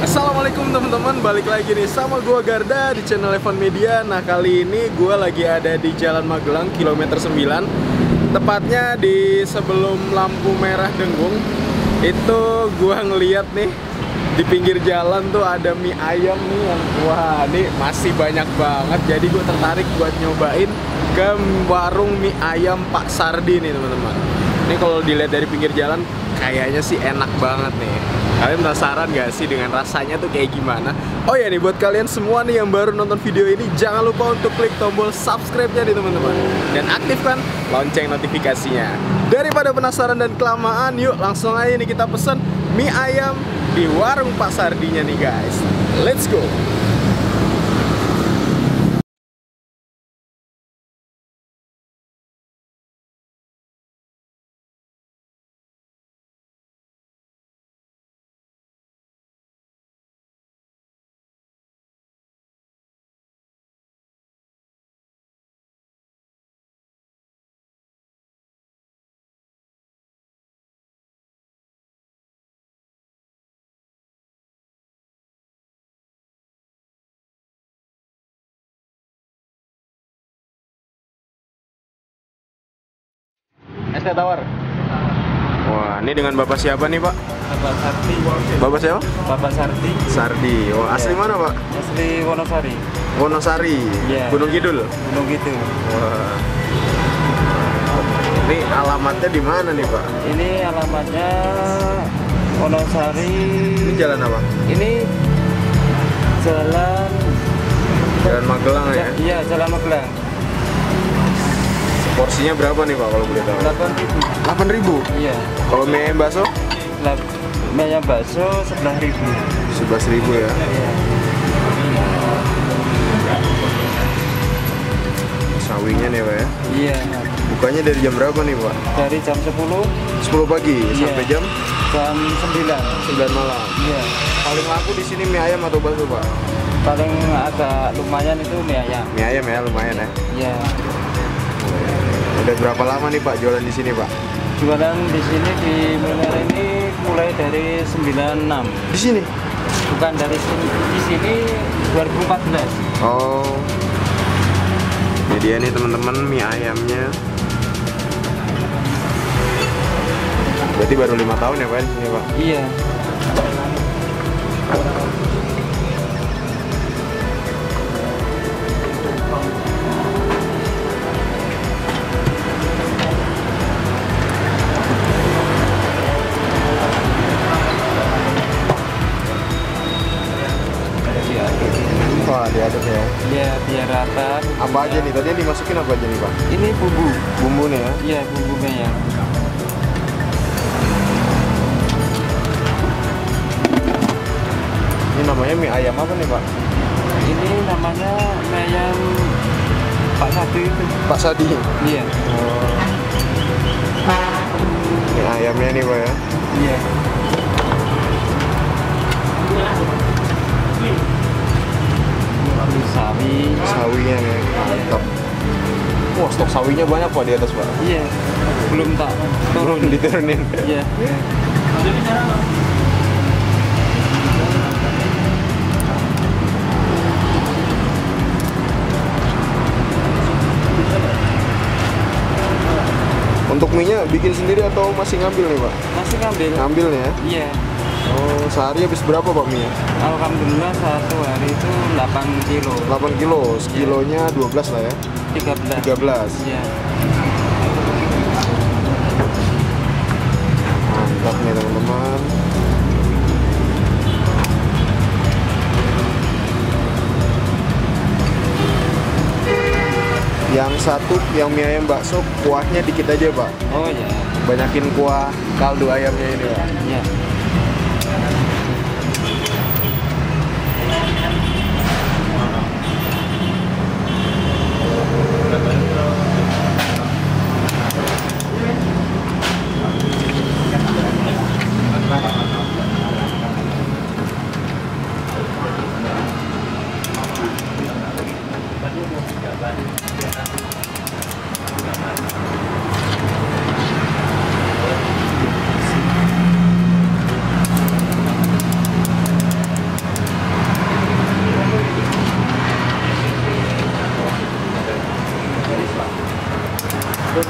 Assalamualaikum teman-teman, balik lagi nih sama gua Garda di channel Evan Media. Nah kali ini gua lagi ada di Jalan Magelang kilometer 9, tepatnya di sebelum lampu merah Dengung. Itu gua ngeliat nih di pinggir jalan tuh ada mie ayam nih yang wah ini masih banyak banget. Jadi gua tertarik buat nyobain ke warung mie ayam Pak Sardi nih teman-teman. Ini kalau dilihat dari pinggir jalan kayaknya sih enak banget nih. Kalian penasaran gak sih dengan rasanya tuh kayak gimana? Oh ya nih buat kalian semua nih yang baru nonton video ini, jangan lupa untuk klik tombol subscribe-nya nih teman-teman. Dan aktifkan lonceng notifikasinya. Daripada penasaran dan kelamaan, yuk langsung aja nih kita pesen mie ayam di warung Pak Sardinya nih guys. Let's go! Es teh tawar. Wah, ini dengan Bapak siapa nih, Pak? Bapak Sardi. Bapak siapa? Bapak Sardi. Sardi. Oh, asli mana, Pak? Asli Wonosari. Wonosari. Iya. Gunung Kidul. Gunung Kidul. Wah. Ini alamatnya di mana nih, Pak? Ini alamatnya Wonosari. Ini jalan apa? Ini Jalan Magelang ya? Iya, Jalan Magelang. Porsinya berapa nih, Pak, kalau boleh tahu? 8.000. 8.000. Iya. Kalau mie ayam bakso? Mie ayam bakso 11.000. 11.000 ya. Iya. Sawinya nih, Pak ya. Iya. Bukanya dari jam berapa nih, Pak? Dari jam 10 pagi Iya. sampai jam 9 malam. Iya. Paling laku di sini mie ayam atau bakso, Pak? Paling agak lumayan itu mie ayam. Mie ayam ya, lumayan ya. Iya. Udah berapa lama nih, Pak, jualan di sini, Pak? Jualan di sini di Munir ini mulai dari 96. Di sini? Bukan dari sini, di sini 2014. Oh. Ini dia nih teman-teman mie ayamnya. Berarti baru 5 tahun ya, Pak, di sini, Pak? Iya. Wah, diaduk ya. Iya, biar rata. Apa aja nih? Tadi yang dimasukin apa aja nih, Pak? Ini bumbu. Bumbu nih ya. Iya, bumbu ya. Ini namanya mie ayam apa nih, Pak? Ini namanya mie ayam Pak Sardi itu. Pak Sadi. Iya. Mie ayamnya nih, Pak ya. Iya. Sawi. Sawinya nih. Mantap. Wah, stok sawinya banyak, Pak, di atas, Pak. Iya. Belum tak turun. Diturunin. Iya. Untuk mie-nya bikin sendiri atau masih ngambil nih, Pak? Masih ngambil. Ngambil nih ya? Iya. Oh, sehari habis berapa, Pak, mie? Alhamdulillah satu hari itu 8 kilo. 8 kilo, sekilonya 12 lah ya? 13. 13. Iya. Mantap nih teman-teman. Yang satu, yang mie ayam bakso, kuahnya dikit aja, Pak. Oh ya. Banyakin kuah kaldu ayamnya ini, Pak. Iya. Wow.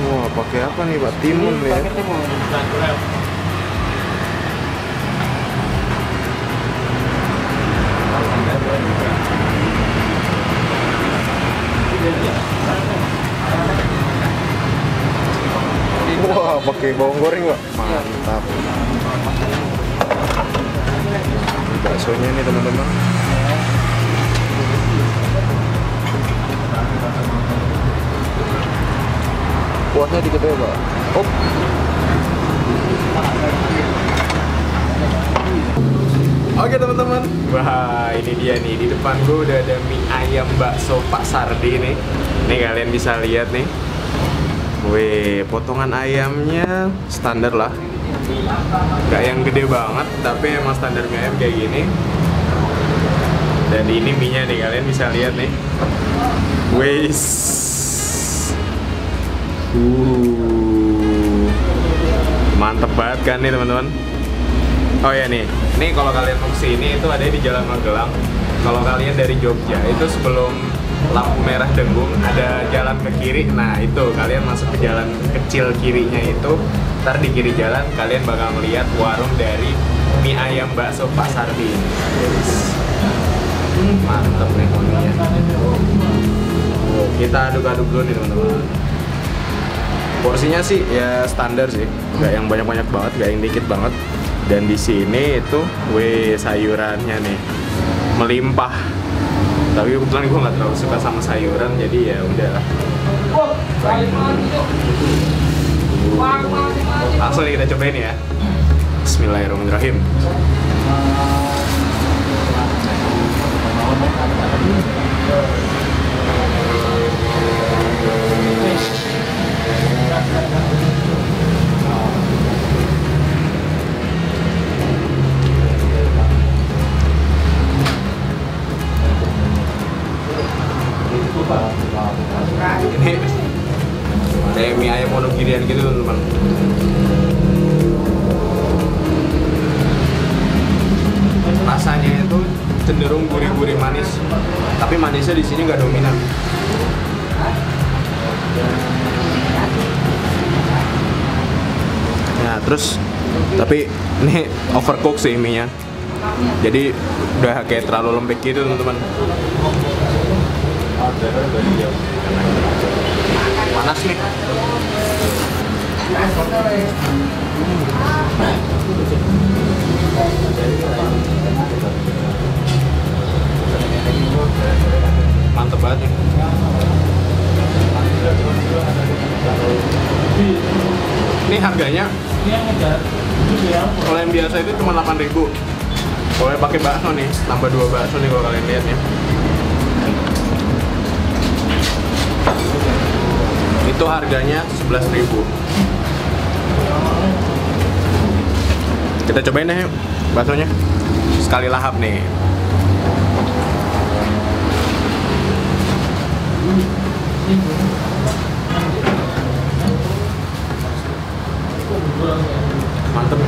Wah, pakai apa nih, Pak? Timun ya. Pakai timun. Wah, pakai bawang goreng, Pak. Mantap. Baksonya nih, teman-teman. Kuahnya dikit aja, Pak. Oh. Oke, teman-teman. Wah, ini dia nih. Di depan gue udah ada mie ayam bakso Pak Sardi nih. Nih kalian bisa lihat nih. Wih, potongan ayamnya standar lah. Gak yang gede banget, tapi emang standar mie ayam kayak gini. Dan ini mie-nya nih, kalian bisa lihat nih. Wih. Mantep banget kan nih, teman-teman. Oh ya nih kalau kalian mau kesini itu ada di Jalan Magelang. Kalau kalian dari Jogja itu sebelum lampu merah Denggung ada jalan ke kiri. Nah itu kalian masuk ke jalan kecil kirinya itu. Ntar di kiri jalan kalian bakal melihat warung dari mie ayam bakso Pak Sardi. Mantep nih wanginya. Kita aduk-aduk dulu nih, teman-teman. Porsinya sih ya standar sih, nggak yang banyak-banyak banget, nggak yang dikit banget. Dan di sini itu, sayurannya nih melimpah. Tapi kebetulan gue nggak terlalu suka sama sayuran, jadi ya udahlah. Langsung nih kita cobain ya. Bismillahirrahmanirrahim. Ini kayak mie ayam monogirian gitu, teman-teman. Rasanya itu cenderung gurih-gurih manis, tapi manisnya di sini nggak dominan. Nah terus, tapi ini overcook sih mie-nya, jadi udah kayak terlalu lembek gitu, teman-teman. Panas nih. Mantep banget nih. Ini harganya kalau yang biasa itu cuma 8.000. Kalau yang pakai bakso nih, tambah 2 bakso nih kalau kalian lihat ya. Itu harganya 11.000. Kita cobain deh yuk baksonya. Sekali lahap nih. Mantep.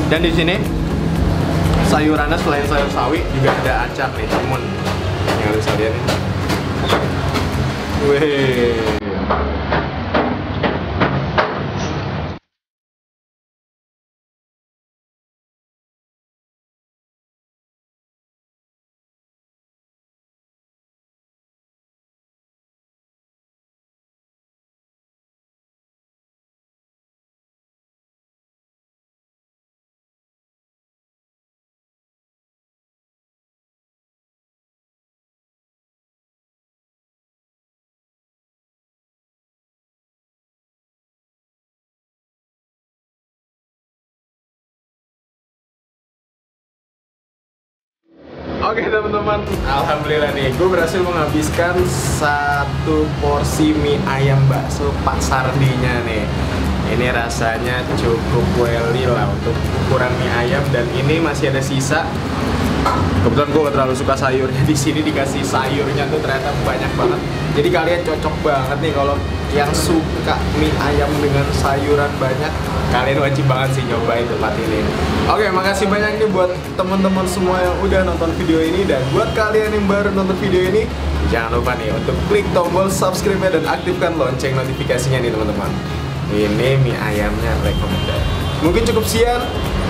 Dan di sini sayurannya selain sayur sawi juga ada acar nih, timun yang harus lihat nih. Wih. Oke teman-teman, alhamdulillah nih, gue berhasil menghabiskan satu porsi mie ayam bakso Pak Sardinya nih. Ini rasanya cukup welly lah untuk ukuran mie ayam, dan ini masih ada sisa. Kebetulan gue gak terlalu suka sayurnya, di sini dikasih sayurnya tuh ternyata banyak banget. Jadi kalian cocok banget nih kalau yang suka mie ayam dengan sayuran banyak, kalian wajib banget sih nyobain tempat ini. Oke, makasih banyak nih buat teman-teman semua yang udah nonton video ini, dan buat kalian yang baru nonton video ini, jangan lupa nih untuk klik tombol subscribe dan aktifkan lonceng notifikasinya nih teman-teman. Ini mie ayamnya recommended. Mungkin cukup sekian.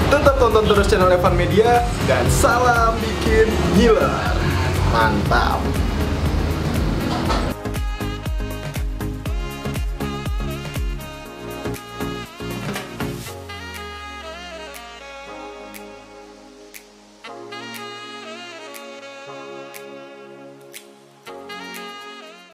Tetap tonton terus channel Evan Media, dan salam bikin gila. Mantap.